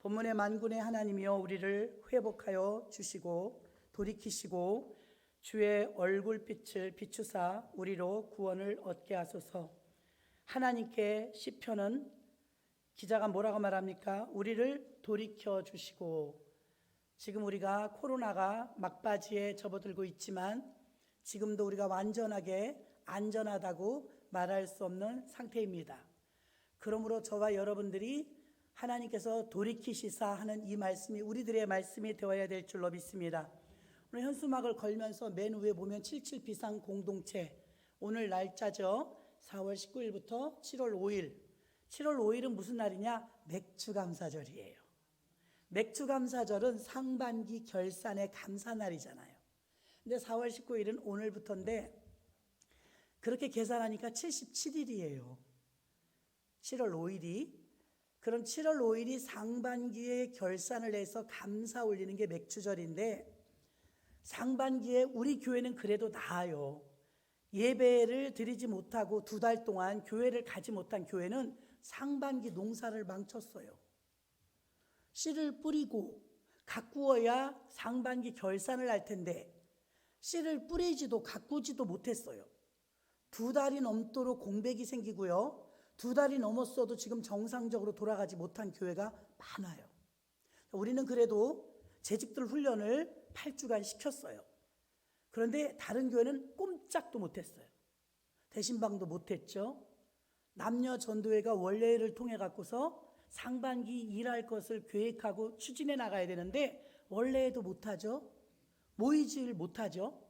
본문의 만군의 하나님이여 우리를 회복하여 주시고 돌이키시고 주의 얼굴빛을 비추사 우리로 구원을 얻게 하소서. 하나님께 시편은 기자가 뭐라고 말합니까? 우리를 돌이켜 주시고, 지금 우리가 코로나가 막바지에 접어들고 있지만 지금도 우리가 완전하게 안전하다고 말할 수 없는 상태입니다. 그러므로 저와 여러분들이 하나님께서 돌이키시사 하는 이 말씀이 우리들의 말씀이 되어야 될 줄로 믿습니다. 오늘 현수막을 걸면서 맨 위에 보면 77 비상 공동체, 오늘 날짜죠. 4월 19일부터 7월 5일. 7월 5일은 무슨 날이냐? 맥주감사절이에요. 맥주감사절은 상반기 결산의 감사날이잖아요. 근데 4월 19일은 오늘부터인데 그렇게 계산하니까 77일이에요. 7월 5일이. 그럼 7월 5일이 상반기에 결산을 해서 감사 올리는 게 맥주절인데, 상반기에 우리 교회는 그래도 나아요. 예배를 드리지 못하고 2달 동안 교회를 가지 못한 교회는 상반기 농사를 망쳤어요. 씨를 뿌리고 가꾸어야 상반기 결산을 할 텐데 씨를 뿌리지도 가꾸지도 못했어요. 2달이 넘도록 공백이 생기고요. 2달이 넘었어도 지금 정상적으로 돌아가지 못한 교회가 많아요. 우리는 그래도 재직들 훈련을 8주간 시켰어요. 그런데 다른 교회는 꼼짝도 못했어요. 대신방도 못했죠. 남녀 전도회가 원래를 통해 갖고서 상반기 일할 것을 계획하고 추진해 나가야 되는데 원래도 못하죠. 모이질 못하죠.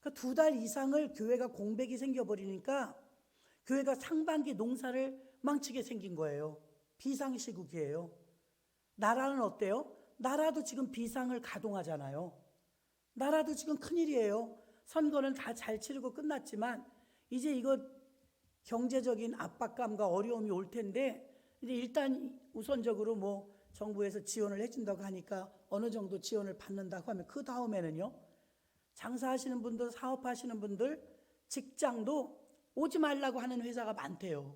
그러니까 2달 이상을 교회가 공백이 생겨버리니까 교회가 상반기 농사를 망치게 생긴 거예요. 비상시국이에요. 나라는 어때요? 나라도 지금 비상을 가동하잖아요. 나라도 지금 큰일이에요. 선거는 다 잘 치르고 끝났지만 이제 이거 경제적인 압박감과 어려움이 올 텐데, 이제 일단 우선적으로 뭐 정부에서 지원을 해준다고 하니까 어느 정도 지원을 받는다고 하면 그 다음에는요, 장사하시는 분들, 사업하시는 분들, 직장도 오지 말라고 하는 회사가 많대요.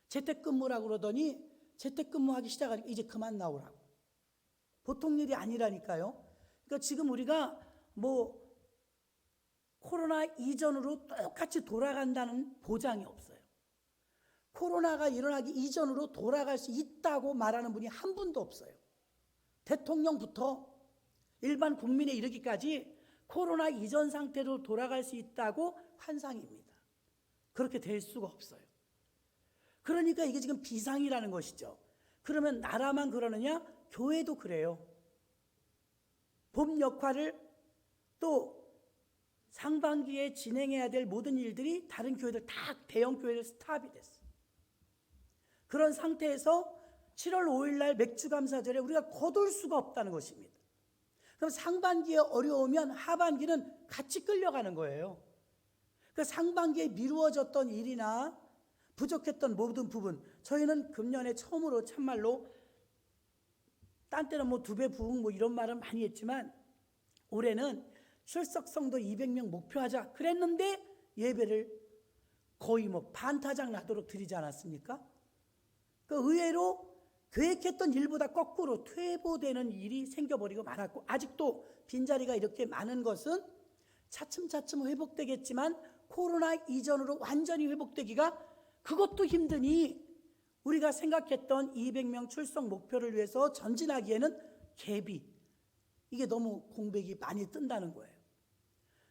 재택근무라고 그러더니 재택근무하기 시작하니까 이제 그만 나오라고. 보통 일이 아니라니까요. 그러니까 지금 우리가 뭐 코로나 이전으로 똑같이 돌아간다는 보장이 없어요. 코로나가 일어나기 이전으로 돌아갈 수 있다고 말하는 분이 한 분도 없어요. 대통령부터 일반 국민에 이르기까지 코로나 이전 상태로 돌아갈 수 있다고 환상입니다. 그렇게 될 수가 없어요. 그러니까 이게 지금 비상이라는 것이죠. 그러면 나라만 그러느냐? 교회도 그래요. 봄 역할을 또 상반기에 진행해야 될 모든 일들이 다른 교회들 다 대형 교회들 스탑이 됐어요. 그런 상태에서 7월 5일 날 맥주감사절에 우리가 거둘 수가 없다는 것입니다. 그럼 상반기에 어려우면 하반기는 같이 끌려가는 거예요. 그 상반기에 미루어졌던 일이나 부족했던 모든 부분, 저희는 금년에 처음으로 참말로 딴 때는 뭐 2배 부흥 뭐 이런 말은 많이 했지만 올해는 출석 성도 200명 목표하자 그랬는데 예배를 거의 뭐 반타작 나도록 드리지 않았습니까? 그 의외로 계획했던 일보다 거꾸로 퇴보되는 일이 생겨버리고 말았고, 아직도 빈자리가 이렇게 많은 것은 차츰차츰 회복되겠지만 코로나 이전으로 완전히 회복되기가 그것도 힘드니 우리가 생각했던 200명 출석 목표를 위해서 전진하기에는 갭이, 이게 너무 공백이 많이 뜬다는 거예요.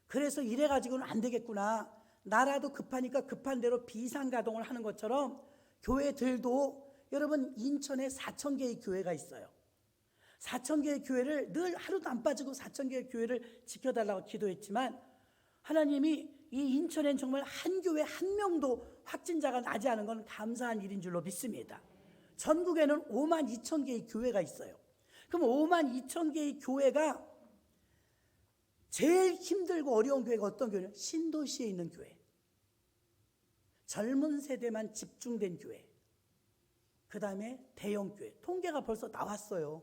그래서 이래가지고는 안 되겠구나. 나라도 급하니까 급한 대로 비상가동을 하는 것처럼 교회들도, 여러분 인천에 4,000개의 교회가 있어요. 4,000개의 교회를 늘 하루도 안 빠지고 4,000개의 교회를 지켜달라고 기도했지만 하나님이 이 인천엔 정말 한 교회 한 명도 확진자가 나지 않은 건 감사한 일인 줄로 믿습니다. 전국에는 52,000개의 교회가 있어요. 그럼 52,000개의 교회가 제일 힘들고 어려운 교회가 어떤 교회는 신도시에 있는 교회, 젊은 세대만 집중된 교회, 그 다음에 대형 교회. 통계가 벌써 나왔어요.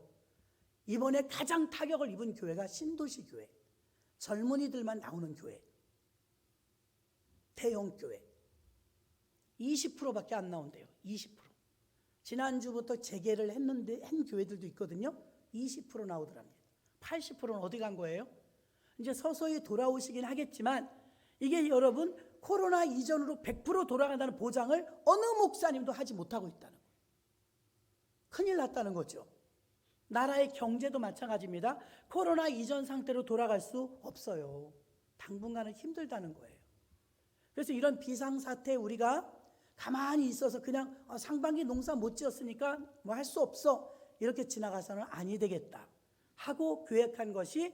이번에 가장 타격을 입은 교회가 신도시 교회, 젊은이들만 나오는 교회, 대형 교회 20%밖에 안 나온대요. 20%. 지난주부터 재개를 했는데 한 교회들도 있거든요. 20% 나오더랍니다. 80%는 어디 간 거예요? 이제 서서히 돌아오시긴 하겠지만 이게 여러분 코로나 이전으로 100% 돌아간다는 보장을 어느 목사님도 하지 못하고 있다는 거예요. 큰일 났다는 거죠. 나라의 경제도 마찬가지입니다. 코로나 이전 상태로 돌아갈 수 없어요. 당분간은 힘들다는 거예요. 그래서 이런 비상사태에 우리가 가만히 있어서 그냥 상반기 농사 못 지었으니까 뭐 할 수 없어 이렇게 지나가서는 아니 되겠다 하고 계획한 것이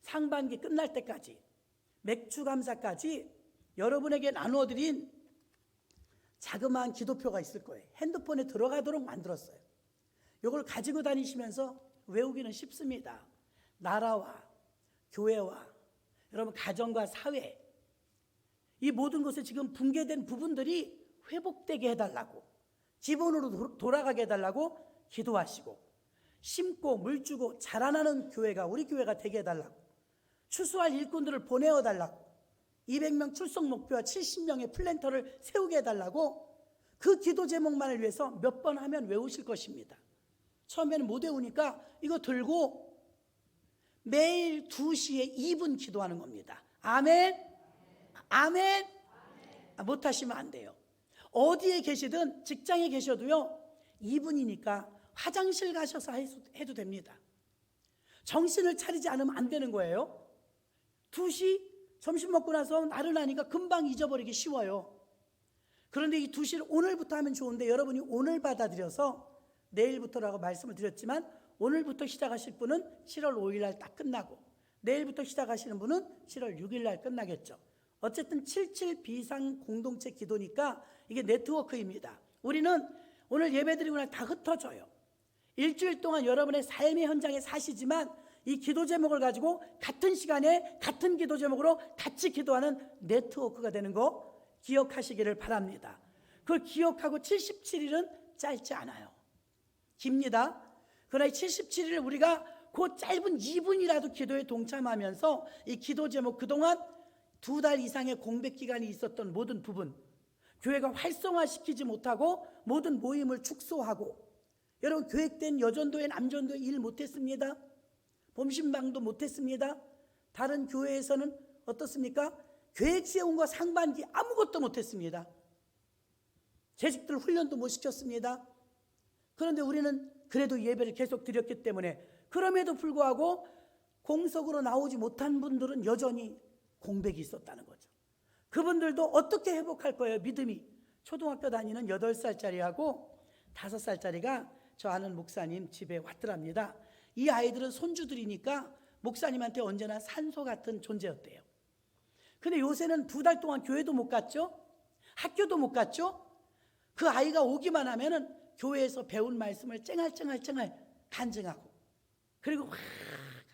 상반기 끝날 때까지 맥주 감사까지 여러분에게 나누어드린 자그마한 기도표가 있을 거예요. 핸드폰에 들어가도록 만들었어요. 이걸 가지고 다니시면서 외우기는 쉽습니다. 나라와 교회와 여러분 가정과 사회 이 모든 것에 지금 붕괴된 부분들이 회복되게 해달라고 기본으로 돌아가게 해달라고 기도하시고 심고 물주고 자라나는 교회가 우리 교회가 되게 해달라고 추수할 일꾼들을 보내어달라고 200명 출석 목표와 70명의 플랜터를 세우게 해달라고 그 기도 제목만을 위해서 몇 번 하면 외우실 것입니다. 처음에는 못 외우니까 이거 들고 매일 2시에 2분 기도하는 겁니다. 아멘? 아멘? 못하시면 안 돼요. 어디에 계시든 직장에 계셔도요 2분이니까 화장실 가셔서 해도 됩니다. 정신을 차리지 않으면 안 되는 거예요. 2시 점심 먹고 나서 나른하니까 금방 잊어버리기 쉬워요. 그런데 이 2시를 오늘부터 하면 좋은데 여러분이 오늘 받아들여서 내일부터라고 말씀을 드렸지만 오늘부터 시작하실 분은 7월 5일 날 딱 끝나고 내일부터 시작하시는 분은 7월 6일 날 끝나겠죠. 어쨌든 77 비상 공동체 기도니까 이게 네트워크입니다. 우리는 오늘 예배드리고 나서 다 흩어져요. 일주일 동안 여러분의 삶의 현장에 사시지만 이 기도 제목을 가지고 같은 시간에 같은 기도 제목으로 같이 기도하는 네트워크가 되는 거 기억하시기를 바랍니다. 그걸 기억하고 77일은 짧지 않아요. 깁니다. 그러나 77일 우리가 그 짧은 2분이라도 기도에 동참하면서 이 기도 제목 그동안 2달 이상의 공백 기간이 있었던 모든 부분 교회가 활성화시키지 못하고 모든 모임을 축소하고 여러분 계획된 여전도회 남전도회 일 못했습니다. 봄신방도 못했습니다. 다른 교회에서는 어떻습니까? 계획 세운 거 상반기 아무것도 못했습니다. 재직들 훈련도 못 시켰습니다. 그런데 우리는 그래도 예배를 계속 드렸기 때문에 그럼에도 불구하고 공석으로 나오지 못한 분들은 여전히 공백이 있었다는 거죠. 그분들도 어떻게 회복할 거예요? 믿음이. 초등학교 다니는 8살짜리하고 5살짜리가 저 아는 목사님 집에 왔더랍니다. 이 아이들은 손주들이니까 목사님한테 언제나 산소 같은 존재였대요. 근데 요새는 2달 동안 교회도 못 갔죠? 학교도 못 갔죠? 그 아이가 오기만 하면은 교회에서 배운 말씀을 쨍알쨍알 간증하고 그리고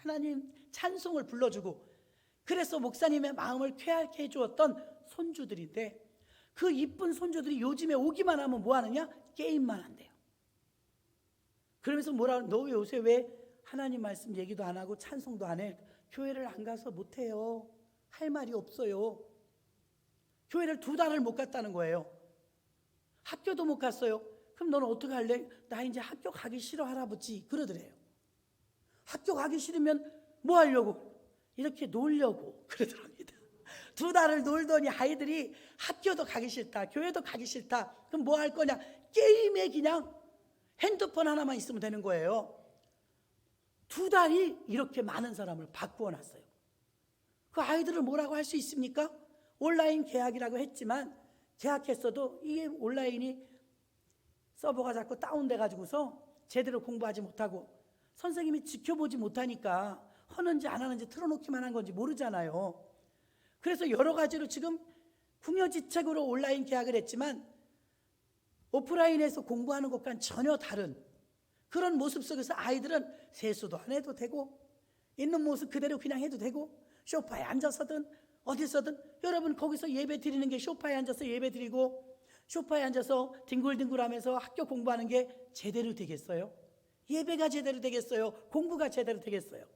하나님 찬송을 불러주고 그래서 목사님의 마음을 쾌활케 해주었던 손주들인데 그 이쁜 손주들이 요즘에 오기만 하면 뭐 하느냐? 게임만 한대요. 그러면서 뭐라 너 요새 왜 하나님 말씀 얘기도 안 하고 찬송도 안 해? 교회를 안 가서 못해요. 할 말이 없어요. 교회를 2달을 못 갔다는 거예요. 학교도 못 갔어요. 그럼 너는 어떻게 할래? 나 이제 학교 가기 싫어 할아버지 그러더래요. 학교 가기 싫으면 뭐 하려고? 이렇게 놀려고 그러더랍니다. 2달을 놀더니 아이들이 학교도 가기 싫다 교회도 가기 싫다. 그럼 뭐 할 거냐? 게임에 그냥 핸드폰 하나만 있으면 되는 거예요. 2달이 이렇게 많은 사람을 바꾸어 놨어요. 그 아이들을 뭐라고 할 수 있습니까? 온라인 계약이라고 했지만 계약했어도 이게 온라인이 서버가 자꾸 다운돼 가지고서 제대로 공부하지 못하고 선생님이 지켜보지 못하니까 하는지 안 하는지 틀어놓기만 한 건지 모르잖아요. 그래서 여러 가지로 지금 궁여지책으로 온라인 계약을 했지만 오프라인에서 공부하는 것과는 전혀 다른 그런 모습 속에서 아이들은 세수도 안 해도 되고 있는 모습 그대로 그냥 해도 되고 소파에 앉아서든 어디서든 여러분 거기서 예배 드리는 게 소파에 앉아서 예배 드리고 소파에 앉아서 뒹굴뒹굴하면서 학교 공부하는 게 제대로 되겠어요? 예배가 제대로 되겠어요? 공부가 제대로 되겠어요?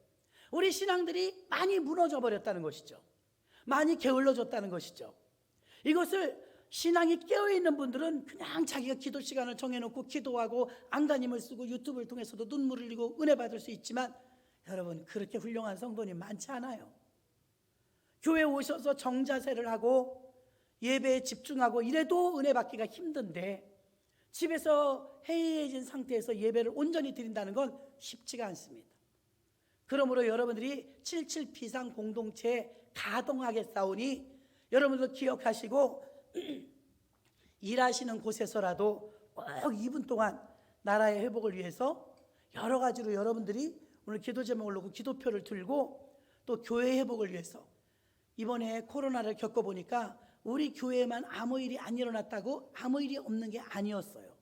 우리 신앙들이 많이 무너져 버렸다는 것이죠. 많이 게을러졌다는 것이죠. 이것을 신앙이 깨어있는 분들은 그냥 자기가 기도 시간을 정해놓고 기도하고 안간힘을 쓰고 유튜브를 통해서도 눈물을 흘리고 은혜 받을 수 있지만, 여러분, 그렇게 훌륭한 성도님 많지 않아요. 교회 오셔서 정자세를 하고 예배에 집중하고 이래도 은혜 받기가 힘든데, 집에서 해이해진 상태에서 예배를 온전히 드린다는 건 쉽지가 않습니다. 그러므로 여러분들이 77 비상 공동체에 가동하게 싸우니 여러분도 기억하시고 일하시는 곳에서라도 꼭 2분 동안 나라의 회복을 위해서 여러 가지로 여러분들이 오늘 기도 제목을 놓고 기도표를 들고, 또 교회 회복을 위해서, 이번에 코로나를 겪어보니까 우리 교회에만 아무 일이 안 일어났다고 아무 일이 없는 게 아니었어요.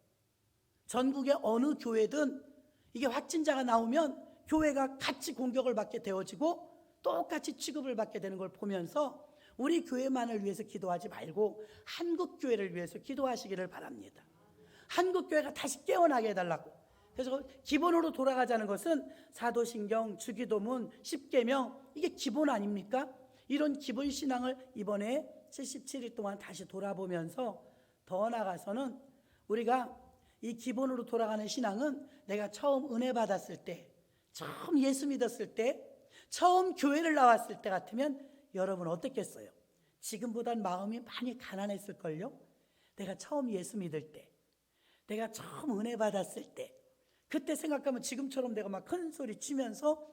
전국의 어느 교회든 이게 확진자가 나오면 교회가 같이 공격을 받게 되어지고 똑같이 취급을 받게 되는 걸 보면서 우리 교회만을 위해서 기도하지 말고 한국교회를 위해서 기도하시기를 바랍니다. 한국교회가 다시 깨어나게 해달라고. 그래서 기본으로 돌아가자는 것은 사도신경, 주기도문, 십계명, 이게 기본 아닙니까? 이런 기본 신앙을 이번에 77일 동안 다시 돌아보면서 더 나아가서는 우리가 이 기본으로 돌아가는 신앙은 내가 처음 은혜 받았을 때, 처음 예수 믿었을 때, 처음 교회를 나왔을 때 같으면 여러분 어떻겠어요? 지금보단 마음이 많이 가난했을걸요? 내가 처음 예수 믿을 때, 내가 처음 은혜 받았을 때, 그때 생각하면 지금처럼 내가 막 큰 소리 치면서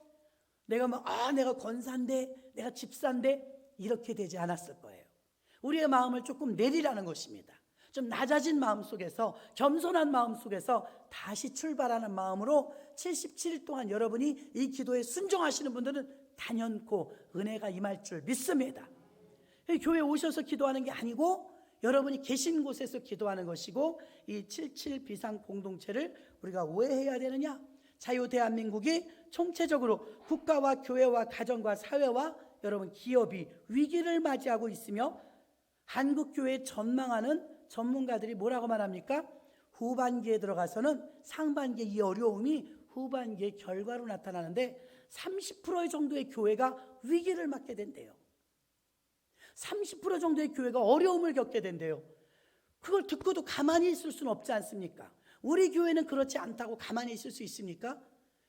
내가 내가 권사인데, 내가 집사인데, 이렇게 되지 않았을 거예요. 우리의 마음을 조금 내리라는 것입니다. 좀 낮아진 마음 속에서, 겸손한 마음 속에서 다시 출발하는 마음으로 77일 동안 여러분이 이 기도에 순종하시는 분들은 단연코 은혜가 임할 줄 믿습니다. 교회 오셔서 기도하는 게 아니고 여러분이 계신 곳에서 기도하는 것이고, 이 77 비상 공동체를 우리가 왜 해야 되느냐? 자유 대한민국이 총체적으로 국가와 교회와 가정과 사회와 여러분 기업이 위기를 맞이하고 있으며, 한국교회에 전망하는 전문가들이 뭐라고 말합니까? 후반기에 들어가서는 상반기의 이 어려움이 후반기의 결과로 나타나는데 30% 정도의 교회가 위기를 맞게 된대요. 30% 정도의 교회가 어려움을 겪게 된대요. 그걸 듣고도 가만히 있을 수는 없지 않습니까? 우리 교회는 그렇지 않다고 가만히 있을 수 있습니까?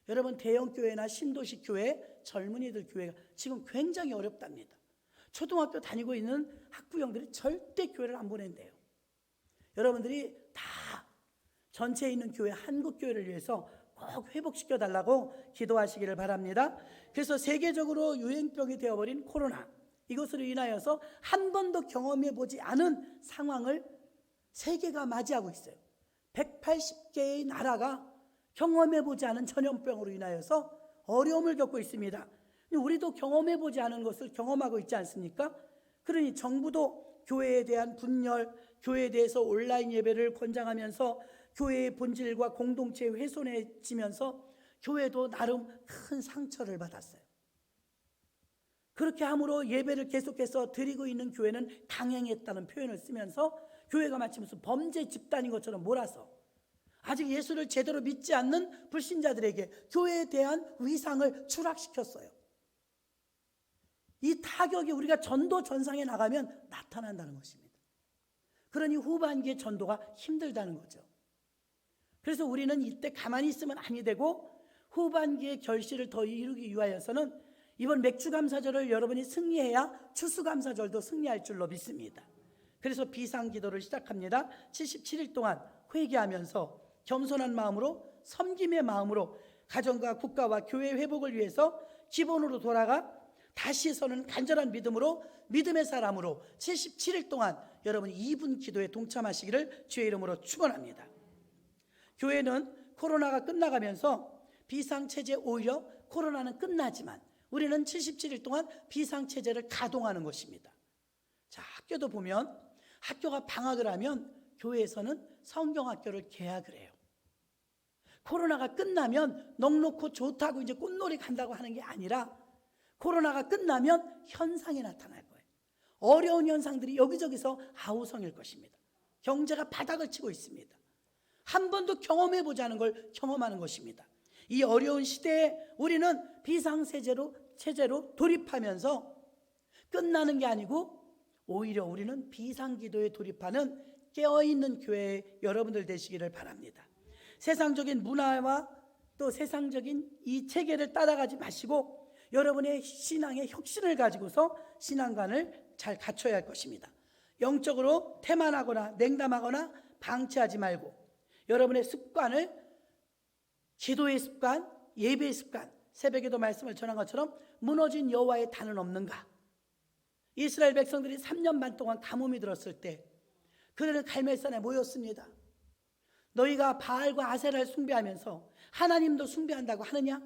여러분, 대형 교회나 신도시 교회, 젊은이들 교회가 지금 굉장히 어렵답니다. 초등학교 다니고 있는 학부형들이 절대 교회를 안 보낸대요. 여러분들이 다 전체에 있는 교회, 한국교회를 위해서 꼭 회복시켜 달라고 기도하시기를 바랍니다. 그래서 세계적으로 유행병이 되어버린 코로나, 이것으로 인하여서 한 번도 경험해 보지 않은 상황을 세계가 맞이하고 있어요. 180개의 나라가 경험해 보지 않은 전염병으로 인하여서 어려움을 겪고 있습니다. 우리도 경험해 보지 않은 것을 경험하고 있지 않습니까? 그러니 정부도 교회에 대한 분열, 교회에 대해서 온라인 예배를 권장하면서 교회의 본질과 공동체에 훼손해지면서 교회도 나름 큰 상처를 받았어요. 그렇게 함으로 예배를 계속해서 드리고 있는 교회는 강행했다는 표현을 쓰면서 교회가 마치 무슨 범죄 집단인 것처럼 몰아서 아직 예수를 제대로 믿지 않는 불신자들에게 교회에 대한 위상을 추락시켰어요. 이 타격이 우리가 전도 전상에 나가면 나타난다는 것입니다. 그러니 후반기에 전도가 힘들다는 거죠. 그래서 우리는 이때 가만히 있으면 아니 되고 후반기에 결실을 더 이루기 위하여서는 이번 맥주감사절을 여러분이 승리해야 추수감사절도 승리할 줄로 믿습니다. 그래서 비상기도를 시작합니다. 77일 동안 회개하면서 겸손한 마음으로, 섬김의 마음으로 가정과 국가와 교회 회복을 위해서 기본으로 돌아가 다시 서는 간절한 믿음으로, 믿음의 사람으로 77일 동안 여러분이 2분 기도에 동참하시기를 주의 이름으로 축원합니다. 교회는 코로나가 끝나가면서 비상체제, 오히려 코로나는 끝나지만 우리는 77일 동안 비상체제를 가동하는 것입니다. 자, 학교도 보면 학교가 방학을 하면 교회에서는 성경학교를 개학을 해요. 코로나가 끝나면 넉넉고 좋다고 이제 꽃놀이 간다고 하는 게 아니라 코로나가 끝나면 현상이 나타날 거예요. 어려운 현상들이 여기저기서 아우성일 것입니다. 경제가 바닥을 치고 있습니다. 한 번도 경험해보지 않은 걸 경험하는 것입니다. 이 어려운 시대에 우리는 비상체제로 돌입하면서 끝나는 게 아니고 오히려 우리는 비상기도에 돌입하는 깨어있는 교회 여러분들 되시기를 바랍니다. 세상적인 문화와 또 세상적인 이 체계를 따라가지 마시고 여러분의 신앙의 혁신을 가지고서 신앙관을 잘 갖춰야 할 것입니다. 영적으로 태만하거나 냉담하거나 방치하지 말고 여러분의 습관을, 기도의 습관, 예배의 습관, 새벽에도 말씀을 전한 것처럼 무너진 여호와의 단은 없는가? 이스라엘 백성들이 3년 반 동안 가뭄이 들었을 때 그들은 갈멜산에 모였습니다. 너희가 바알과 아세라를 숭배하면서 하나님도 숭배한다고 하느냐?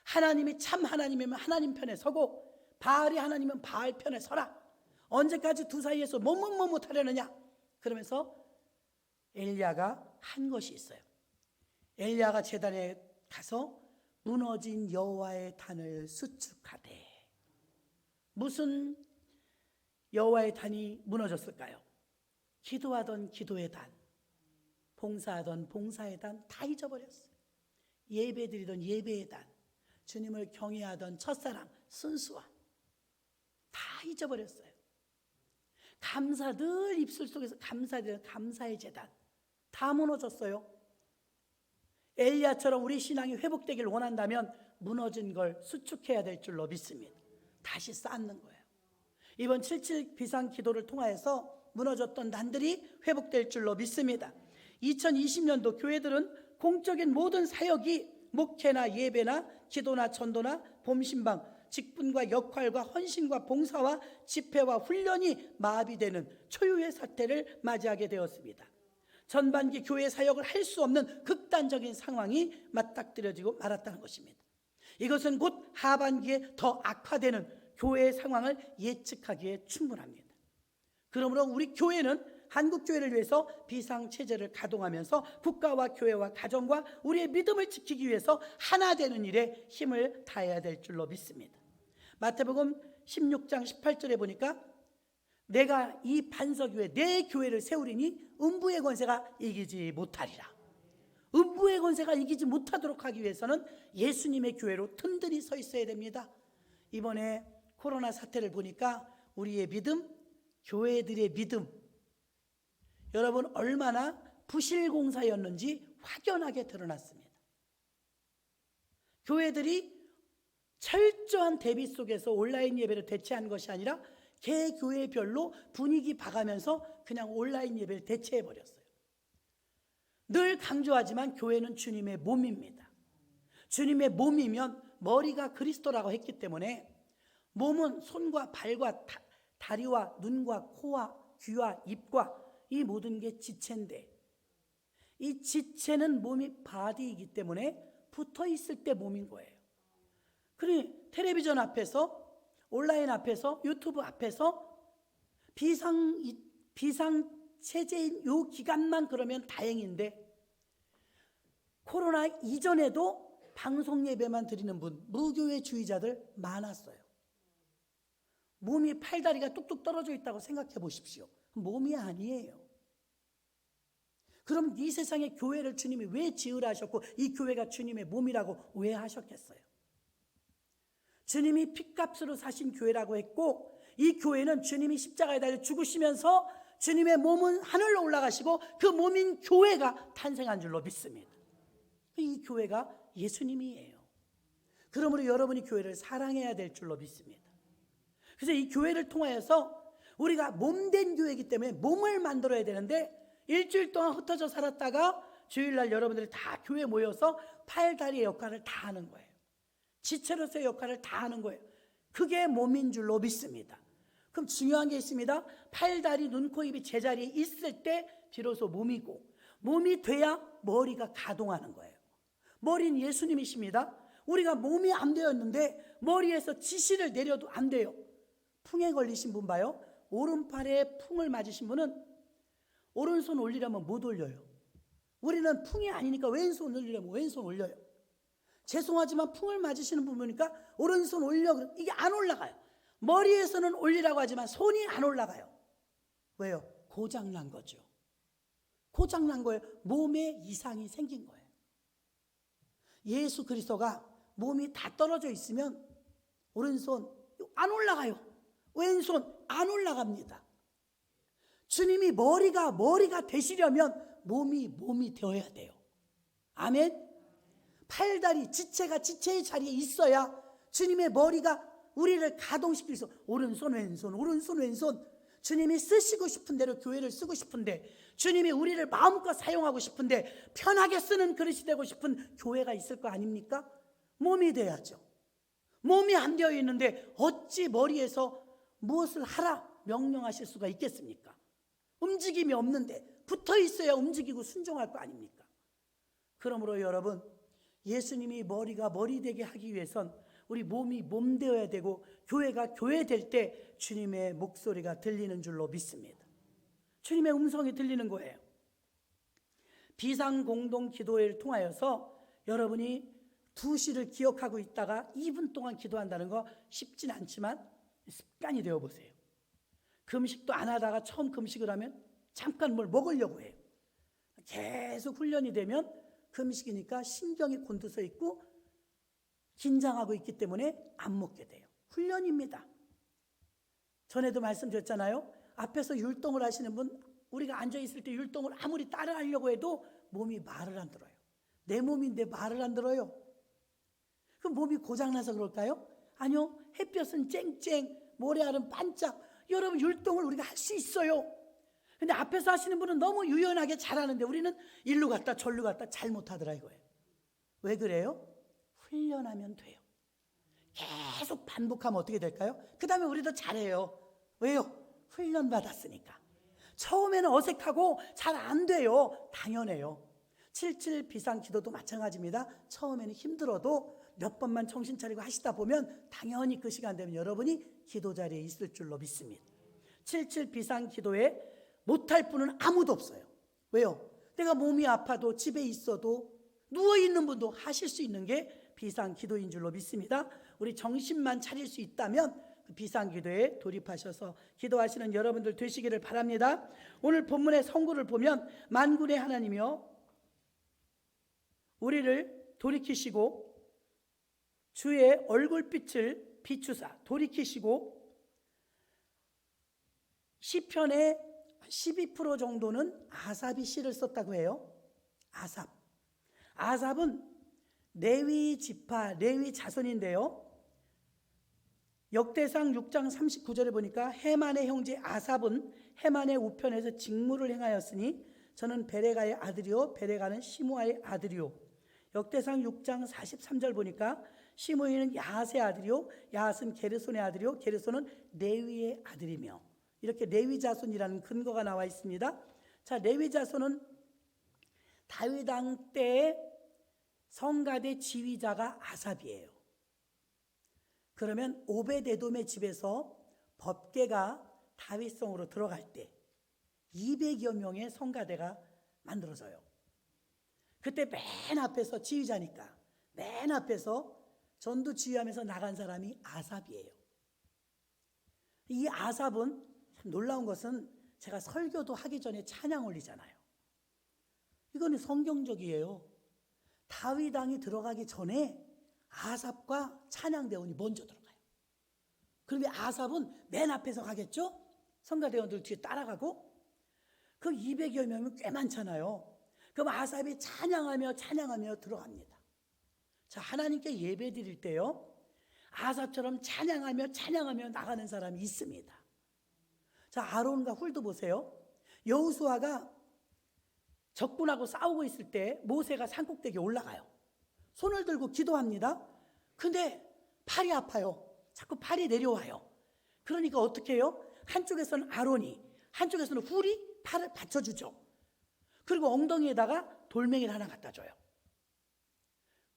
하나님이 참 하나님이면 하나님 편에 서고 바알이 하나님은 바알 편에 서라. 언제까지 두 사이에서 머뭇머뭇하려느냐? 그러면서 엘리야가 한 것이 있어요. 엘리야가 제단에 가서 무너진 여호와의 단을 수축하되. 무슨 여호와의 단이 무너졌을까요? 기도하던 기도의 단, 봉사하던 봉사의 단 다 잊어버렸어요. 예배드리던 예배의 단, 주님을 경외하던 첫사랑, 순수함 다 잊어버렸어요. 감사, 늘 입술 속에서 감사드리는 감사의 제단 다 무너졌어요. 엘리야처럼 우리 신앙이 회복되길 원한다면 무너진 걸 수축해야 될 줄로 믿습니다. 다시 쌓는 거예요. 이번 7.7 비상기도를 통하여서 무너졌던 단들이 회복될 줄로 믿습니다. 2020년도 교회들은 공적인 모든 사역이 목회나 예배나 기도나 전도나 봄신방, 직분과 역할과 헌신과 봉사와 집회와 훈련이 마비되는 초유의 사태를 맞이하게 되었습니다. 전반기 교회 사역을 할 수 없는 극단적인 상황이 맞닥뜨려지고 말았다는 것입니다. 이것은 곧 하반기에 더 악화되는 교회의 상황을 예측하기에 충분합니다. 그러므로 우리 교회는 한국교회를 위해서 비상체제를 가동하면서 국가와 교회와 가정과 우리의 믿음을 지키기 위해서 하나 되는 일에 힘을 다해야 될 줄로 믿습니다. 마태복음 16장 18절에 보니까 내가 이 반석 위에 내 교회를 세우리니 음부의 권세가 이기지 못하리라. 음부의 권세가 이기지 못하도록 하기 위해서는 예수님의 교회로 튼튼히 서 있어야 됩니다. 이번에 코로나 사태를 보니까 우리의 믿음, 교회들의 믿음, 여러분 얼마나 부실공사였는지 확연하게 드러났습니다. 교회들이 철저한 대비 속에서 온라인 예배를 대체한 것이 아니라 개 교회별로 분위기 봐가면서 그냥 온라인 예배를 대체해버렸어요. 늘 강조하지만 교회는 주님의 몸입니다. 주님의 몸이면 머리가 그리스도라고 했기 때문에 몸은 손과 발과 다리와 눈과 코와 귀와 입과 이 모든 게 지체인데 이 지체는 몸이 바디이기 때문에 붙어있을 때 몸인 거예요. 그러니 텔레비전 앞에서 온라인 앞에서 유튜브 앞에서 비상체제인 요 기간만 그러면 다행인데 코로나 이전에도 방송 예배만 드리는 분, 무교회주의자들 많았어요. 몸이 팔다리가 뚝뚝 떨어져 있다고 생각해 보십시오. 몸이 아니에요. 그럼 이 세상에 교회를 주님이 왜 지으라 하셨고 이 교회가 주님의 몸이라고 왜 하셨겠어요? 주님이 핏값으로 사신 교회라고 했고 이 교회는 주님이 십자가에 달려 죽으시면서 주님의 몸은 하늘로 올라가시고 그 몸인 교회가 탄생한 줄로 믿습니다. 이 교회가 예수님이에요. 그러므로 여러분이 교회를 사랑해야 될 줄로 믿습니다. 그래서 이 교회를 통하여서 우리가 몸된 교회이기 때문에 몸을 만들어야 되는데 일주일 동안 흩어져 살았다가 주일날 여러분들이 다 교회에 모여서 팔다리의 역할을 다 하는 거예요. 지체로서의 역할을 다 하는 거예요. 그게 몸인 줄로 믿습니다. 그럼 중요한 게 있습니다. 팔다리, 눈, 코, 입이 제자리에 있을 때 비로소 몸이고 몸이 돼야 머리가 가동하는 거예요. 머리는 예수님이십니다. 우리가 몸이 안 되었는데 머리에서 지시를 내려도 안 돼요. 풍에 걸리신 분 봐요. 오른팔에 풍을 맞으신 분은 오른손 올리려면 못 올려요. 우리는 풍이 아니니까 왼손 올리려면 왼손 올려요. 죄송하지만 풍을 맞으시는 분 보니까 오른손 올려, 이게 안 올라가요. 머리에서는 올리라고 하지만 손이 안 올라가요. 왜요? 고장난 거죠. 고장난 거예요. 몸에 이상이 생긴 거예요. 예수 그리스도가 몸이 다 떨어져 있으면 오른손 안 올라가요. 왼손 안 올라갑니다. 주님이 머리가 되시려면 몸이 되어야 돼요. 아멘. 팔다리, 지체가 지체의 자리에 있어야 주님의 머리가 우리를 가동시킬 수, 오른손 왼손 오른손 왼손, 주님이 쓰시고 싶은 대로 교회를 쓰고 싶은데, 주님이 우리를 마음껏 사용하고 싶은데, 편하게 쓰는 그릇이 되고 싶은 교회가 있을 거 아닙니까? 몸이 돼야죠. 몸이 안 되어 있는데 어찌 머리에서 무엇을 하라 명령하실 수가 있겠습니까? 움직임이 없는데 붙어 있어야 움직이고 순종할 거 아닙니까? 그러므로 여러분, 예수님이 머리가 머리 되게 하기 위해선 우리 몸이 몸 되어야 되고, 교회가 교회 될 때 주님의 목소리가 들리는 줄로 믿습니다. 주님의 음성이 들리는 거예요. 비상공동 기도회를 통하여서 여러분이 2시를 기억하고 있다가 2분 동안 기도한다는 거 쉽진 않지만 습관이 되어 보세요. 금식도 안 하다가 처음 금식을 하면 잠깐 뭘 먹으려고 해요. 계속 훈련이 되면 금식이니까 신경이 곤두서 있고 긴장하고 있기 때문에 안 먹게 돼요. 훈련입니다. 전에도 말씀드렸잖아요. 앞에서 율동을 하시는 분, 우리가 앉아있을 때 율동을 아무리 따라하려고 해도 몸이 말을 안 들어요. 내 몸인데 말을 안 들어요. 그럼 몸이 고장나서 그럴까요? 아니요. 햇볕은 쨍쨍, 모래알은 반짝. 여러분, 율동을 우리가 할 수 있어요. 근데 앞에서 하시는 분은 너무 유연하게 잘하는데 우리는 일로 갔다 절로 갔다 잘못하더라 이거예요. 왜 그래요? 훈련하면 돼요. 계속 반복하면 어떻게 될까요? 그 다음에 우리도 잘해요. 왜요? 훈련받았으니까. 처음에는 어색하고 잘 안 돼요. 당연해요. 77 비상기도도 마찬가지입니다. 처음에는 힘들어도 몇 번만 정신 차리고 하시다 보면 당연히 그 시간 되면 여러분이 기도 자리에 있을 줄로 믿습니다. 77 비상기도에 못할 분은 아무도 없어요. 왜요? 내가 몸이 아파도 집에 있어도 누워있는 분도 하실 수 있는 게 비상기도인 줄로 믿습니다. 우리 정신만 차릴 수 있다면 그 비상기도에 돌입하셔서 기도하시는 여러분들 되시기를 바랍니다. 오늘 본문의 선구를 보면 만군의 하나님이여 우리를 돌이키시고 주의 얼굴빛을 비추사 돌이키시고, 시편의 12% 정도는 아삽이 시를 썼다고 해요. 아삽은 레위 지파, 레위 자손인데요. 역대상 6장 39절에 보니까 헤만의 형제 아삽은 헤만의 우편에서 직무를 행하였으니 저는 베레가의 아들이요 베레가는 시므아의 아들이요. 역대상 6장 43절 보니까 시므이는 야핫의 아들이요 야핫은 게르손의 아들이요 게르손은 레위의 아들이며, 이렇게 레위 자손이라는 근거가 나와 있습니다. 자, 레위 자손은 다윗 왕 때의 성가대 지휘자가 아삽이에요. 그러면 오벳에돔의 집에서 법궤가 다윗성으로 들어갈 때 200여 명의 성가대가 만들어져요. 그때 맨 앞에서 지휘자니까 맨 앞에서 전도 지휘하면서 나간 사람이 아삽이에요. 이 아삽은 참 놀라운 것은 제가 설교도 하기 전에 찬양 올리잖아요. 이거는 성경적이에요. 다윗 왕이 들어가기 전에 아삽과 찬양대원이 먼저 들어가요. 그러면 아삽은 맨 앞에서 가겠죠? 성가대원들 뒤에 따라가고, 그 200여 명이면 꽤 많잖아요. 그럼 아삽이 찬양하며 들어갑니다. 자, 하나님께 예배 드릴 때요, 아삽처럼 찬양하며 나가는 사람이 있습니다. 자, 아론과 훌도 보세요. 여호수아가 적군하고 싸우고 있을 때 모세가 산꼭대기에 올라가요. 손을 들고 기도합니다. 근데 팔이 아파요. 자꾸 팔이 내려와요. 그러니까 어떻게 해요? 한쪽에서는 아론이, 한쪽에서는 훌이 팔을 받쳐주죠. 그리고 엉덩이에다가 돌멩이를 하나 갖다 줘요.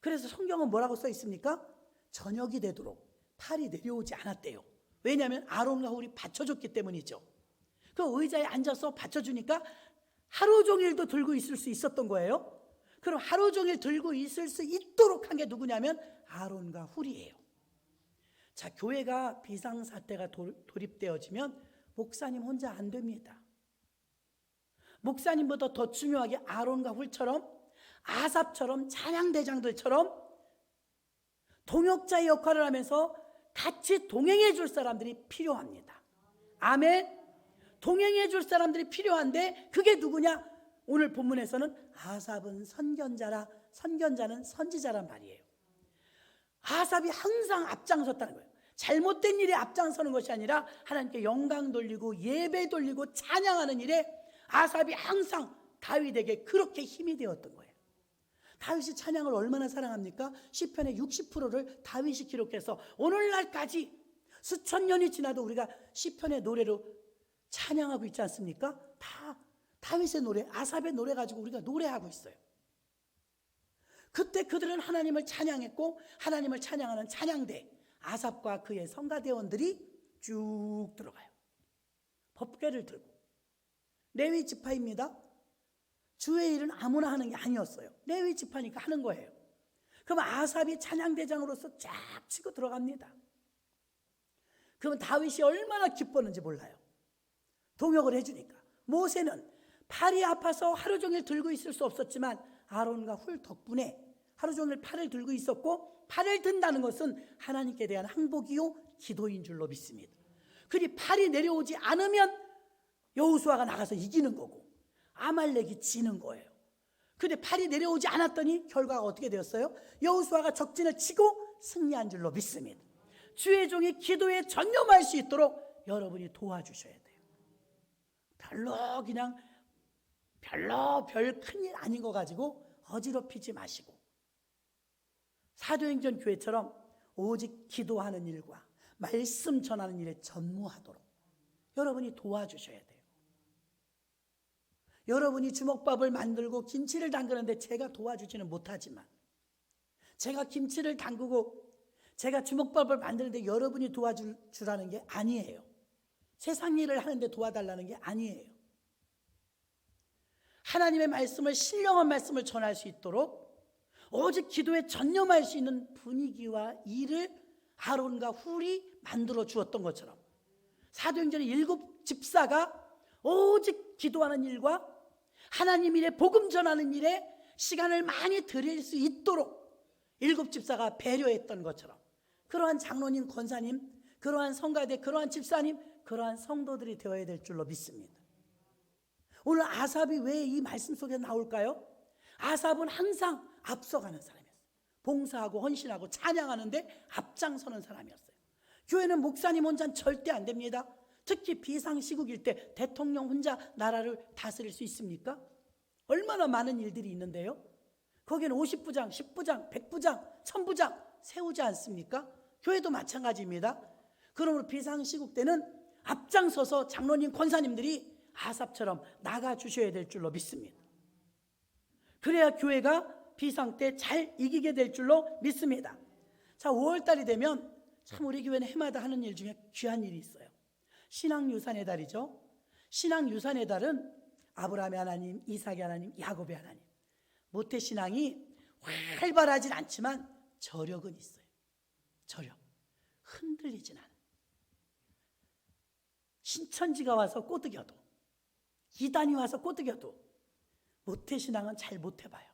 그래서 성경은 뭐라고 써 있습니까? 저녁이 되도록 팔이 내려오지 않았대요. 왜냐하면 아론과 훌이 받쳐줬기 때문이죠. 그 의자에 앉아서 받쳐주니까 하루 종일도 들고 있을 수 있었던 거예요. 그럼 하루 종일 들고 있을 수 있도록 한 게 누구냐면 아론과 훌이에요. 자, 교회가 비상사태가 돌입되어지면 목사님 혼자 안 됩니다. 목사님보다 더 중요하게 아론과 훌처럼, 아삽처럼, 찬양대장들처럼 동역자의 역할을 하면서 같이 동행해 줄 사람들이 필요합니다. 아멘. 동행해 줄 사람들이 필요한데 그게 누구냐? 오늘 본문에서는 아삽은 선견자라, 선견자는 선지자란 말이에요. 아삽이 항상 앞장섰다는 거예요. 잘못된 일에 앞장서는 것이 아니라 하나님께 영광 돌리고 예배 돌리고 찬양하는 일에 아삽이 항상 다윗에게 그렇게 힘이 되었던 거예요. 다윗이 찬양을 얼마나 사랑합니까? 시편의 60%를 다윗이 기록해서 오늘날까지 수천 년이 지나도 우리가 시편의 노래로 찬양하고 있지 않습니까? 다 다윗의 노래, 아삽의 노래 가지고 우리가 노래하고 있어요. 그때 그들은 하나님을 찬양했고 하나님을 찬양하는 찬양대 아삽과 그의 성가대원들이 쭉 들어가요. 법궤를 들고. 레위 지파입니다. 주의 일은 아무나 하는 게 아니었어요. 레위 지파니까 하는 거예요. 그럼 아삽이 찬양대장으로서 쫙 치고 들어갑니다. 그러면 다윗이 얼마나 기뻤는지 몰라요. 동역을 해주니까. 모세는 팔이 아파서 하루 종일 들고 있을 수 없었지만 아론과 훌 덕분에 하루 종일 팔을 들고 있었고, 팔을 든다는 것은 하나님께 대한 항복이요 기도인 줄로 믿습니다. 그리 팔이 내려오지 않으면 여호수아가 나가서 이기는 거고 아말렉이 지는 거예요. 근데 팔이 내려오지 않았더니 결과가 어떻게 되었어요? 여호수아가 적진을 치고 승리한 줄로 믿습니다. 주의 종이 기도에 전념할 수 있도록 여러분이 도와주셔야 돼요. 별로 별 큰일 아닌 거 가지고 어지럽히지 마시고 사도행전 교회처럼 오직 기도하는 일과 말씀 전하는 일에 전무하도록 여러분이 도와주셔야 돼요. 여러분이 주먹밥을 만들고 김치를 담그는데 제가 도와주지는 못하지만, 제가 김치를 담그고 제가 주먹밥을 만드는데 여러분이 도와주라는 게 아니에요. 세상 일을 하는데 도와달라는 게 아니에요. 하나님의 말씀을, 신령한 말씀을 전할 수 있도록 오직 기도에 전념할 수 있는 분위기와 일을 아론과 훌이 만들어 주었던 것처럼 사도행전의 7 집사가 오직 기도하는 일과 하나님 일에 복음 전하는 일에 시간을 많이 들일 수 있도록 7 집사가 배려했던 것처럼 그러한 장로님, 권사님, 그러한 성가대, 그러한 집사님, 그러한 성도들이 되어야 될 줄로 믿습니다. 오늘 아삽이 왜 이 말씀 속에 나올까요? 아삽은 항상 앞서가는 사람이었어요. 봉사하고 헌신하고 찬양하는데 앞장서는 사람이었어요. 교회는 목사님 혼자는 절대 안 됩니다. 특히 비상시국일 때 대통령 혼자 나라를 다스릴 수 있습니까? 얼마나 많은 일들이 있는데요. 거기는 50부장, 10부장, 100부장, 1000부장 세우지 않습니까? 교회도 마찬가지입니다. 그러므로 비상시국 때는 앞장서서 장로님, 권사님들이 아삽처럼 나가주셔야 될 줄로 믿습니다. 그래야 교회가 비상 때 잘 이기게 될 줄로 믿습니다. 자, 5월달이 되면 참 우리 교회는 해마다 하는 일 중에 귀한 일이 있어요. 신앙유산의 달이죠. 신앙유산의 달은 아브라함의 하나님, 이삭의 하나님, 야곱의 하나님. 모태신앙이 활발하진 않지만 저력은 있어요. 저력. 흔들리진 않아요. 신천지가 와서 꼬드겨도, 이단이 와서 꼬드겨도 모태신앙은 잘 못해봐요.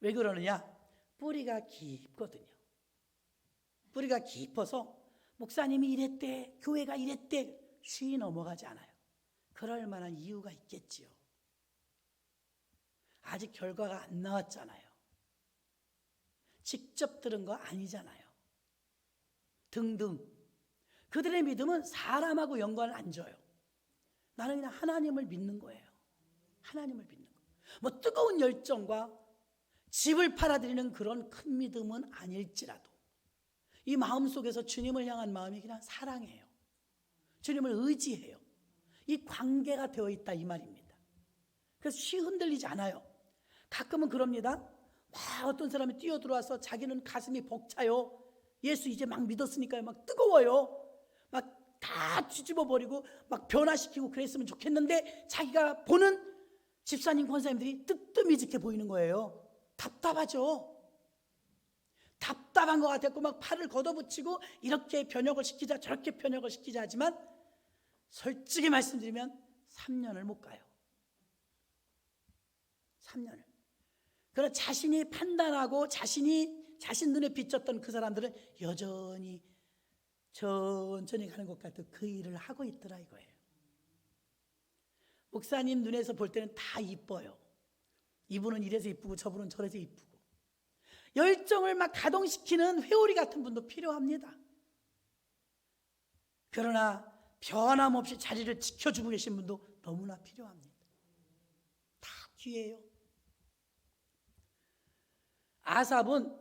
왜 그러느냐? 뿌리가 깊거든요. 뿌리가 깊어서 목사님이 이랬대, 교회가 이랬대 쉬이 넘어가지 않아요. 그럴 만한 이유가 있겠지요. 아직 결과가 안 나왔잖아요. 직접 들은 거 아니잖아요. 등등. 그들의 믿음은 사람하고 연관을 안 줘요. 나는 그냥 하나님을 믿는 거예요. 하나님을 믿는 거. 뭐 뜨거운 열정과 집을 팔아드리는 그런 큰 믿음은 아닐지라도 이 마음속에서 주님을 향한 마음이 그냥 사랑해요. 주님을 의지해요. 이 관계가 되어 있다 이 말입니다. 그래서 쉬 흔들리지 않아요. 가끔은 그럽니다. 막 어떤 사람이 뛰어들어와서 자기는 가슴이 벅차요. 예수 이제 막 믿었으니까요. 막 뜨거워요. 막 다 뒤집어버리고 막 변화시키고 그랬으면 좋겠는데 자기가 보는 집사님, 권사님들이 뜨뜻미지게 보이는 거예요. 답답하죠. 답답한 것 같았고 막 팔을 걷어붙이고 이렇게 변혁을 시키자 저렇게 변혁을 시키자 하지만 솔직히 말씀드리면 3년을 못 가요. 3년을. 그러나 자신이 판단하고 자신 눈에 비쳤던 그 사람들은 여전히 천천히 가는 것 같아 그 일을 하고 있더라 이거예요. 목사님 눈에서 볼 때는 다 이뻐요. 이분은 이래서 이쁘고 저분은 저래서 이쁘고, 열정을 막 가동시키는 회오리 같은 분도 필요합니다. 그러나 변함없이 자리를 지켜주고 계신 분도 너무나 필요합니다. 다 귀해요. 아삽은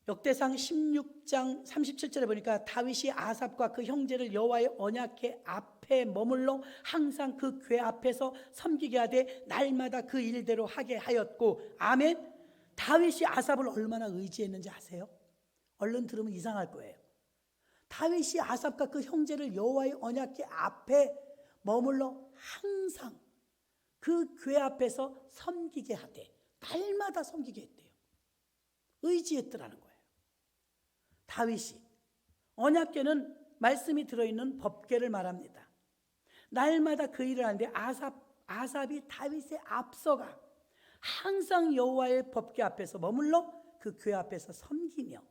역대상 16장 37절에 보니까 다윗이 아삽과 그 형제를 여호와의 언약궤 앞에 머물러 항상 그 궤 앞에서 섬기게 하되 날마다 그 일대로 하게 하였고. 아멘. 다윗이 아삽을 얼마나 의지했는지 아세요? 얼른 들으면 이상할 거예요. 다윗이 아삽과 그 형제를 여호와의 언약궤 앞에 머물러 항상 그 궤 앞에서 섬기게 하되, 날마다 섬기게 했대요. 의지했더라는 거예요. 다윗이, 언약궤는 말씀이 들어있는 법궤를 말합니다. 날마다 그 일을 하는데 아삽이 다윗의 앞서가 항상 여호와의 법궤 앞에서 머물러 그 궤 앞에서 섬기며,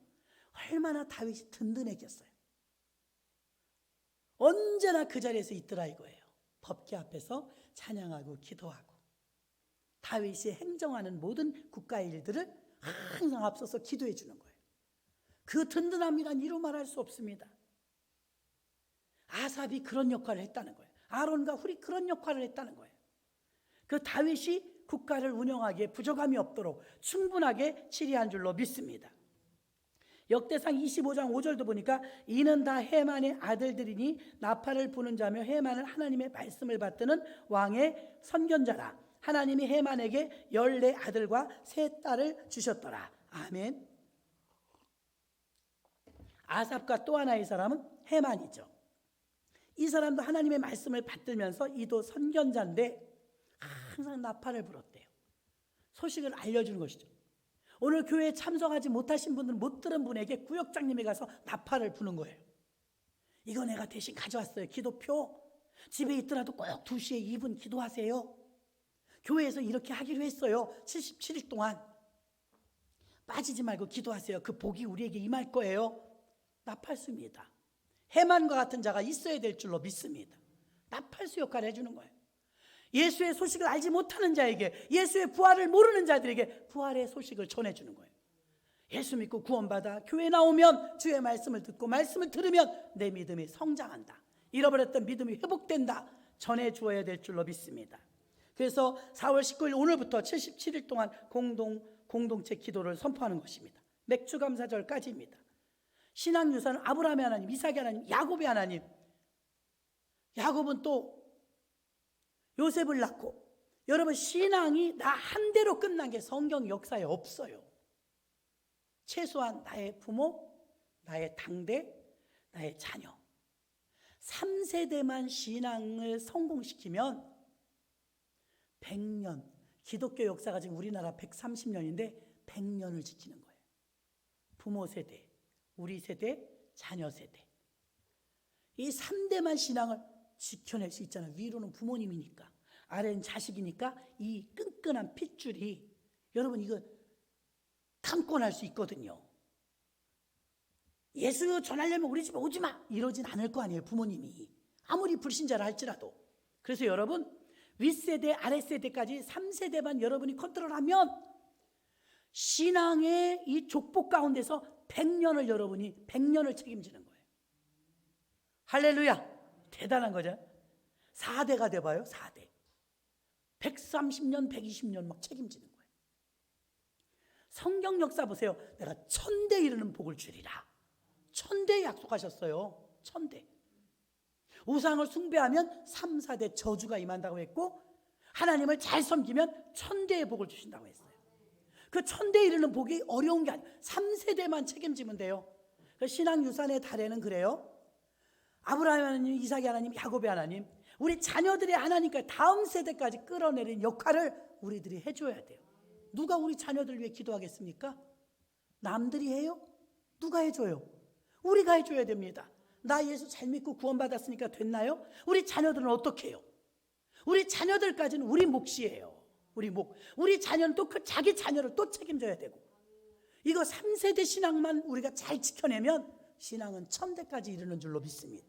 얼마나 다윗이 든든했겠어요. 언제나 그 자리에서 있더라 이거예요. 법궤 앞에서 찬양하고 기도하고, 다윗이 행정하는 모든 국가의 일들을 항상 앞서서 기도해 주는 거예요. 그 든든함이란 이루 말할 수 없습니다. 아삽이 그런 역할을 했다는 거예요. 아론과 훌이 그런 역할을 했다는 거예요. 그 다윗이 국가를 운영하기에 부족함이 없도록 충분하게 치리한 줄로 믿습니다. 역대상 25장 5절도 보니까 이는 다 헤만의 아들들이니 나팔을 부는 자며 헤만은 하나님의 말씀을 받드는 왕의 선견자라. 하나님이 헤만에게 14아들과 3딸을 주셨더라. 아멘. 아삽과 또 하나의 사람은 헤만이죠. 이 사람도 하나님의 말씀을 받들면서 이도 선견자인데 항상 나팔을 불었대요. 소식을 알려주는 것이죠. 오늘 교회에 참석하지 못하신 분들은 못 들은 분에게 구역장님이 가서 나팔을 부는 거예요. 이거 내가 대신 가져왔어요. 기도표. 집에 있더라도 꼭 2시에 2분 기도하세요. 교회에서 이렇게 하기로 했어요. 77일 동안 빠지지 말고 기도하세요. 그 복이 우리에게 임할 거예요. 나팔수입니다. 헤만과 같은 자가 있어야 될 줄로 믿습니다. 나팔수 역할을 해주는 거예요. 예수의 소식을 알지 못하는 자에게, 예수의 부활을 모르는 자들에게 부활의 소식을 전해주는 거예요. 예수 믿고 구원받아 교회 나오면 주의 말씀을 듣고 말씀을 들으면 내 믿음이 성장한다, 잃어버렸던 믿음이 회복된다, 전해주어야 될 줄로 믿습니다. 그래서 4월 19일 오늘부터 77일 동안 공동체 기도를 선포하는 것입니다. 맥주감사절까지입니다. 신앙유산은 아브라함의 하나님, 이삭의 하나님, 야곱의 하나님. 야곱은 또 요셉을 낳고, 여러분 신앙이 나 한 대로 끝난 게 성경 역사에 없어요. 최소한 나의 부모, 나의 당대, 나의 자녀 3세대만 신앙을 성공시키면 100년, 기독교 역사가 지금 우리나라 130년인데 100년을 지키는 거예요. 부모 세대, 우리 세대, 자녀 세대, 이 3대만 신앙을 지켜낼 수 있잖아요. 위로는 부모님이니까, 아래는 자식이니까 이 끈끈한 핏줄이, 여러분 이거 감고 날 수 있거든요. 예수 전하려면 우리 집에 오지 마 이러진 않을 거 아니에요, 부모님이. 아무리 불신자라 할지라도. 그래서 여러분 윗세대 아랫세대까지 3세대만 여러분이 컨트롤하면 신앙의 이 족복 가운데서 100년을 여러분이 100년을 책임지는 거예요. 할렐루야. 대단한 거죠. 4대가 돼봐요. 4대 130년 120년 막 책임지는 거예요. 성경 역사 보세요. 내가 1000대 이르는 복을 주리라. 1000대 약속하셨어요. 1000대. 우상을 숭배하면 3, 4대 저주가 임한다고 했고, 하나님을 잘 섬기면 1000대의 복을 주신다고 했어요. 그 1000대 이르는 복이 어려운 게 아니에요. 3세대만 책임지면 돼요. 신앙유산의 달에는 그래요. 아브라함 하나님, 이삭의 하나님, 야곱의 하나님, 우리 자녀들의 하나님까지 다음 세대까지 끌어내리는 역할을 우리들이 해줘야 돼요. 누가 우리 자녀들 위해 기도하겠습니까? 남들이 해요? 누가 해줘요? 우리가 해줘야 됩니다. 나 예수 잘 믿고 구원받았으니까 됐나요? 우리 자녀들은 어떻게 해요? 우리 자녀들까지는 우리 몫이에요. 우리 몫. 우리 자녀는 또 그 자기 자녀를 또 책임져야 되고, 이거 3세대 신앙만 우리가 잘 지켜내면 신앙은 천대까지 이르는 줄로 믿습니다.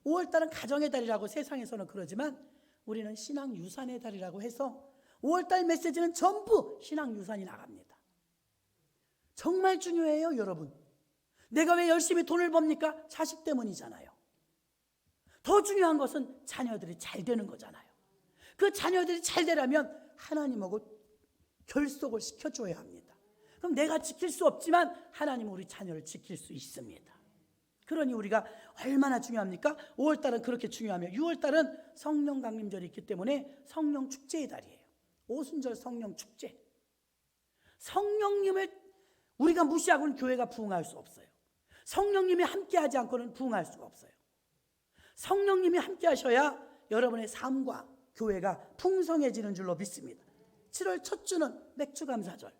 5월달은 가정의 달이라고 세상에서는 그러지만 우리는 신앙 유산의 달이라고 해서 5월달 메시지는 전부 신앙 유산이 나갑니다. 정말 중요해요, 여러분. 내가 왜 열심히 돈을 법니까? 자식 때문이잖아요. 더 중요한 것은 자녀들이 잘 되는 거잖아요. 그 자녀들이 잘 되려면 하나님하고 결속을 시켜줘야 합니다. 그럼 내가 지킬 수 없지만 하나님은 우리 자녀를 지킬 수 있습니다. 그러니 우리가 얼마나 중요합니까? 5월달은 그렇게 중요하며 6월달은 성령 강림절이 있기 때문에 성령 축제의 달이에요. 오순절 성령 축제. 성령님을 우리가 무시하고는 교회가 부흥할 수 없어요. 성령님이 함께하지 않고는 부흥할 수가 없어요. 성령님이 함께하셔야 여러분의 삶과 교회가 풍성해지는 줄로 믿습니다. 7월 첫 주는 맥주감사절.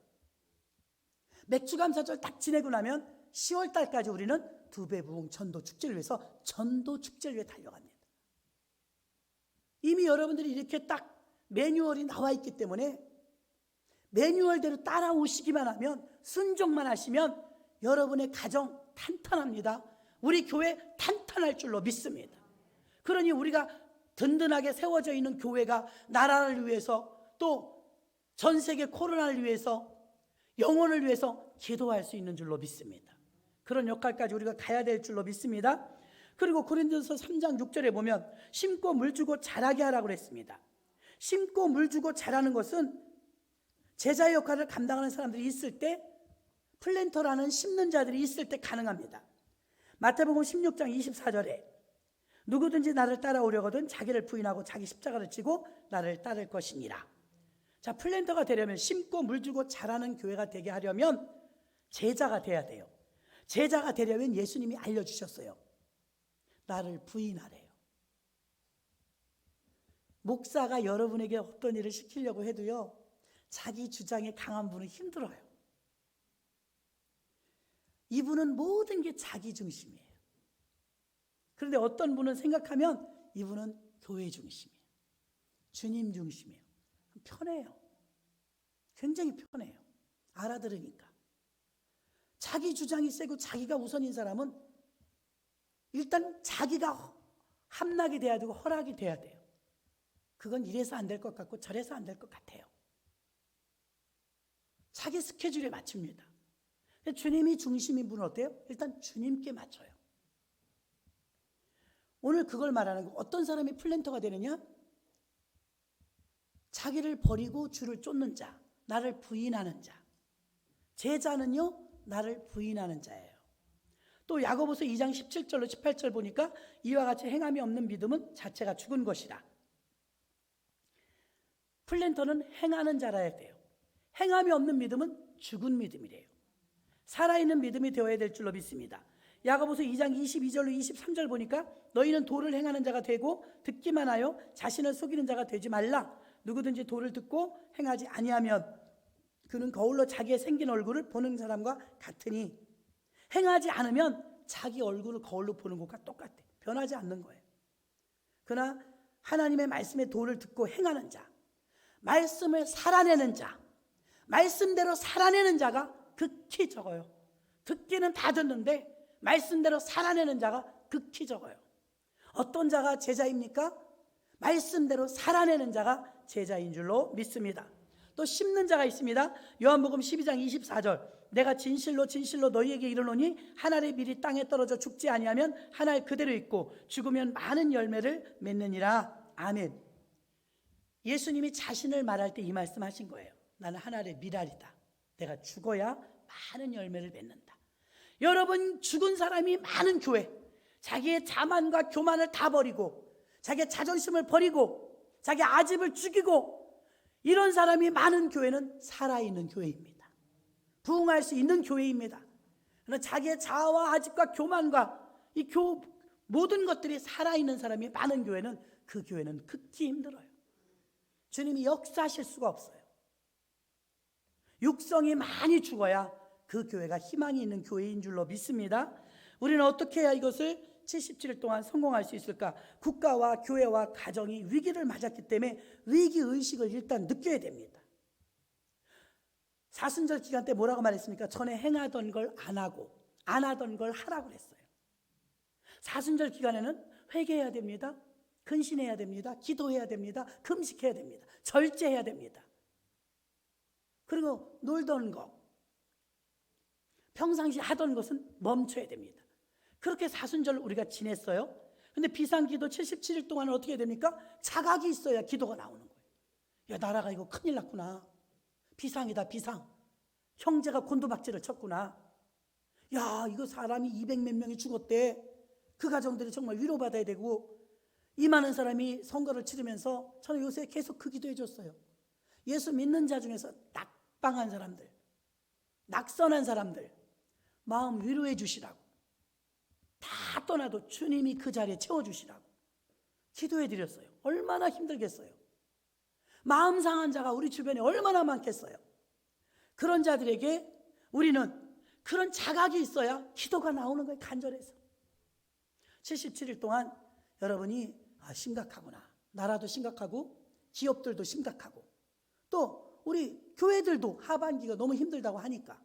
맥주감사절 딱 지내고 나면 10월 달까지 우리는 두배부흥 전도축제를 위해서 전도축제를 위해 달려갑니다. 이미 여러분들이 이렇게 딱 매뉴얼이 나와 있기 때문에 매뉴얼대로 따라오시기만 하면, 순종만 하시면 여러분의 가정 탄탄합니다. 우리 교회 탄탄할 줄로 믿습니다. 그러니 우리가 든든하게 세워져 있는 교회가 나라를 위해서, 또 전 세계 코로나를 위해서, 영혼을 위해서 기도할 수 있는 줄로 믿습니다. 그런 역할까지 우리가 가야 될 줄로 믿습니다. 그리고 고린도서 3장 6절에 보면 심고 물 주고 자라게 하라고 그랬습니다. 심고 물 주고 자라는 것은 제자의 역할을 감당하는 사람들이 있을 때, 플랜터라는 심는 자들이 있을 때 가능합니다. 마태복음 16장 24절에 누구든지 나를 따라오려거든 자기를 부인하고 자기 십자가를 지고 나를 따를 것이니라. 자, 플랜터가 되려면, 심고 물 주고 자라는 교회가 되게 하려면 제자가 돼야 돼요. 제자가 되려면 예수님이 알려주셨어요. 나를 부인하래요. 목사가 여러분에게 어떤 일을 시키려고 해도요, 자기 주장에 강한 분은 힘들어요. 이분은 모든 게 자기 중심이에요. 그런데 어떤 분은 생각하면 이분은 교회 중심이에요. 주님 중심이에요. 편해요. 굉장히 편해요. 알아들으니까. 자기 주장이 세고 자기가 우선인 사람은 일단 자기가 함락이 돼야 되고 허락이 돼야 돼요. 그건 이래서 안 될 것 같고 저래서 안 될 것 같아요. 자기 스케줄에 맞춥니다. 주님이 중심인 분은 어때요? 일단 주님께 맞춰요. 오늘 그걸 말하는 거. 어떤 사람이 플랜터가 되느냐? 자기를 버리고 주를 쫓는 자, 나를 부인하는 자. 제자는요, 나를 부인하는 자예요. 또 야고보서 2장 17절로 18절 보니까 이와 같이 행함이 없는 믿음은 자체가 죽은 것이라. 플랜터는 행하는 자라야 돼요. 행함이 없는 믿음은 죽은 믿음이래요. 살아있는 믿음이 되어야 될 줄로 믿습니다. 야고보서 2장 22절로 23절 보니까 너희는 도를 행하는 자가 되고 듣기만 하여 자신을 속이는 자가 되지 말라. 누구든지 도를 듣고 행하지 아니하면 그는 거울로 자기의 생긴 얼굴을 보는 사람과 같으니, 행하지 않으면 자기 얼굴을 거울로 보는 것과 똑같아. 변하지 않는 거예요. 그러나 하나님의 말씀의 도를 듣고 행하는 자, 말씀을 살아내는 자, 말씀대로 살아내는 자가 극히 적어요. 듣기는 다 듣는데 말씀대로 살아내는 자가 극히 적어요. 어떤 자가 제자입니까? 말씀대로 살아내는 자가 제자인 줄로 믿습니다. 또 심는 자가 있습니다. 요한복음 12장 24절 내가 진실로 진실로 너희에게 이르노니 한 알의 밀이 땅에 떨어져 죽지 아니하면 한 알 그대로 있고 죽으면 많은 열매를 맺느니라. 아멘. 예수님이 자신을 말할 때 이 말씀하신 거예요. 나는 한 알의 밀알이다. 내가 죽어야 많은 열매를 맺는다. 여러분, 죽은 사람이 많은 교회, 자기의 자만과 교만을 다 버리고 자기의 자존심을 버리고 자기 아집을 죽이고 이런 사람이 많은 교회는 살아있는 교회입니다. 부흥할 수 있는 교회입니다. 그러나 자기의 자아와 아집과 교만과 이 모든 것들이 살아있는 사람이 많은 교회는, 그 교회는 극히 힘들어요. 주님이 역사하실 수가 없어요. 육성이 많이 죽어야 그 교회가 희망이 있는 교회인 줄로 믿습니다. 우리는 어떻게 해야 이것을 77일 동안 성공할 수 있을까? 국가와 교회와 가정이 위기를 맞았기 때문에 위기의식을 일단 느껴야 됩니다. 사순절 기간 때 뭐라고 말했습니까? 전에 행하던 걸 안 하고 안 하던 걸 하라고 그랬어요. 사순절 기간에는 회개해야 됩니다. 근신해야 됩니다. 기도해야 됩니다. 금식해야 됩니다. 절제해야 됩니다. 그리고 놀던 거, 평상시 하던 것은 멈춰야 됩니다. 그렇게 사순절을 우리가 지냈어요. 근데 비상기도 77일 동안은 어떻게 됩니까? 자각이 있어야 기도가 나오는 거예요. 야, 나라가 이거 큰일 났구나. 비상이다, 비상. 형제가 곤두박질을 쳤구나. 야, 이거 사람이 200몇 명이 죽었대. 그 가정들이 정말 위로받아야 되고, 이 많은 사람이 선거를 치르면서 저는 요새 계속 그 기도해 줬어요. 예수 믿는 자 중에서 낙방한 사람들, 낙선한 사람들 마음 위로해 주시라고, 다 떠나도 주님이 그 자리에 채워주시라고 기도해 드렸어요. 얼마나 힘들겠어요. 마음 상한 자가 우리 주변에 얼마나 많겠어요. 그런 자들에게 우리는 그런 자각이 있어야 기도가 나오는 거예요. 간절해서. 77일 동안 여러분이 심각하구나, 나라도 심각하고 기업들도 심각하고 또 우리 교회들도 하반기가 너무 힘들다고 하니까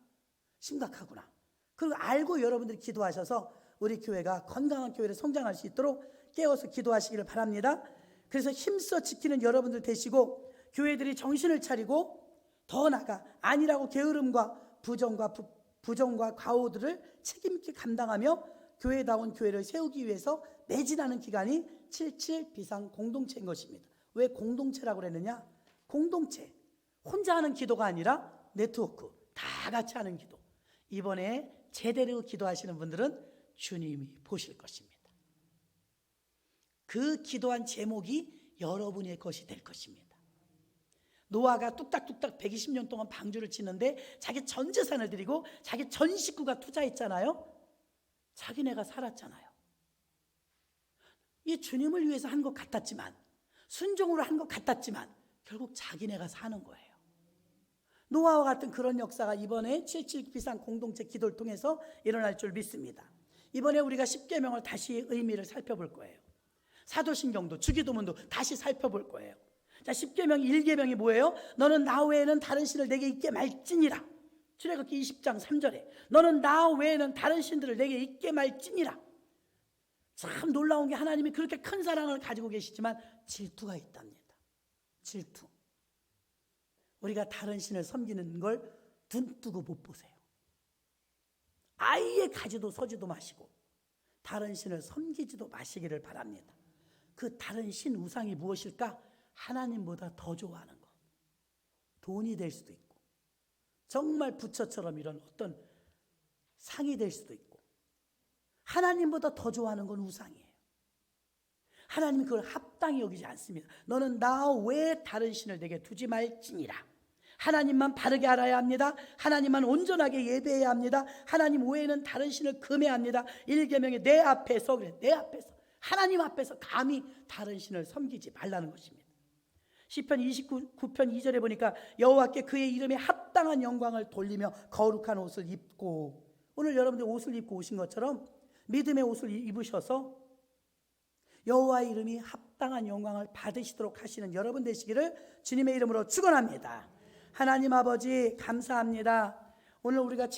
심각하구나, 그리고 알고 여러분들이 기도하셔서 우리 교회가 건강한 교회를 성장할 수 있도록 깨워서 기도하시기를 바랍니다. 그래서 힘써 지키는 여러분들 되시고, 교회들이 정신을 차리고 더 나아가 안일하고 게으름과 부정과 과오들을 책임있게 감당하며 교회다운 교회를 세우기 위해서 매진하는 기간이 77 비상 공동체인 것입니다. 왜 공동체라고 그랬느냐? 공동체, 혼자 하는 기도가 아니라 네트워크, 다 같이 하는 기도. 이번에 제대로 기도하시는 분들은 주님이 보실 것입니다. 그 기도한 제목이 여러분의 것이 될 것입니다. 노아가 뚝딱뚝딱 120년 동안 방주를 짓는데 자기 전 재산을 드리고 자기 전 식구가 투자했잖아요. 자기네가 살았잖아요. 이 주님을 위해서 한 것 같았지만, 순종으로 한 것 같았지만 결국 자기네가 사는 거예요. 노아와 같은 그런 역사가 이번에 77 비상 공동체 기도를 통해서 일어날 줄 믿습니다. 이번에 우리가 십계명을 다시 의미를 살펴볼 거예요. 사도신경도 주기도문도 다시 살펴볼 거예요. 자, 십계명 1계명이 뭐예요? 너는 나 외에는 다른 신을 내게 있게 말지니라. 출애굽기 20장 3절에 너는 나 외에는 다른 신들을 내게 있게 말지니라. 참 놀라운 게 하나님이 그렇게 큰 사랑을 가지고 계시지만 질투가 있답니다. 질투. 우리가 다른 신을 섬기는 걸 눈 뜨고 못 보세요. 아예 가지도 서지도 마시고 다른 신을 섬기지도 마시기를 바랍니다. 그 다른 신 우상이 무엇일까? 하나님보다 더 좋아하는 것. 돈이 될 수도 있고, 정말 부처처럼 이런 어떤 상이 될 수도 있고, 하나님보다 더 좋아하는 건 우상이에요. 하나님이 그걸 합당히 여기지 않습니다. 너는 나 외에 다른 신을 내게 두지 말지니라. 하나님만 바르게 알아야 합니다. 하나님만 온전하게 예배해야 합니다. 하나님 외에는 다른 신을 금해야 합니다. 1계명에 내 앞에서, 그래, 내 앞에서, 하나님 앞에서 감히 다른 신을 섬기지 말라는 것입니다. 시편 29편 2절에 보니까 여호와께 그의 이름에 합당한 영광을 돌리며 거룩한 옷을 입고, 오늘 여러분들 옷을 입고 오신 것처럼 믿음의 옷을 입으셔서 여호와의 이름이 합당한 영광을 받으시도록 하시는 여러분 되시기를 주님의 이름으로 축원합니다. 하나님 아버지 감사합니다. 오늘 우리가